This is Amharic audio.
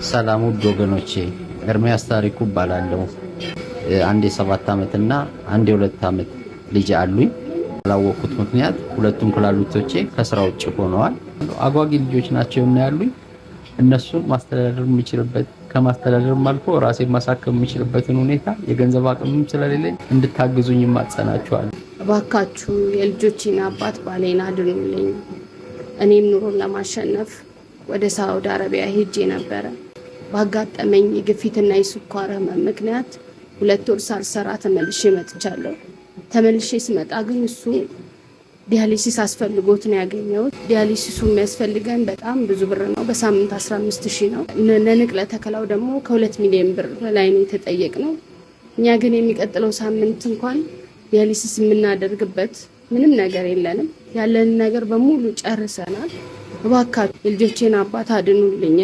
ሰላም ውድ ወገኖቼ፣ ኤርሚያስ ታሪኩ እባላለሁ። አንድ የ7 ዓመትና አንድ የ2 ዓመት ልጅ አሉኝ። ያላወቅኩት ምክንያት ሁለቱም ኩላሊቶቼ ከስራ ውጭ ሆነዋል። አጓጊ ልጆች ናቸው እና ያሉኝ እነሱን ማስተዳደር የሚችልበት ከማስተዳደርም አልፎ ራሴን ማሳከም የሚችልበትን ሁኔታ የገንዘብ አቅምም ስለሌለኝ እንድታግዙኝ ማጸናችኋለሁ። እባካችሁ የልጆቼን አባት ባሌን አድኑልኝ። እኔም ኑሮን ለማሸነፍ ወደ ሳውዲ አረቢያ ሄጄ ነበረ። ባጋጠመኝ የግፊትና የስኳር ህመም ምክንያት 2 ወር ሳልሰራ ተመልሼ መጥቻለሁ። ተመልሼ ስመጣ ግን እሱ ዲያሊሲስ አስፈልጎት ነው ያገኘሁት። ዲያሊሲሱ የሚያስፈልገን በጣም ብዙ ብር ነው። በሳምንት 15,000 ነው። ለንቅለ ተከላው ደግሞ ከ2 ሚሊዮን ብር በላይ ነው የተጠየቅነው። እኛ ግን የሚቀጥለው ሳምንት እንኳን ዲያሊሲስ የምናደርግበት ምንም ነገር የለንም። ያለን ነገር በሙሉ ጨርሰናል። እባካችሁ የልጆቼን አባት አድኑልኝ።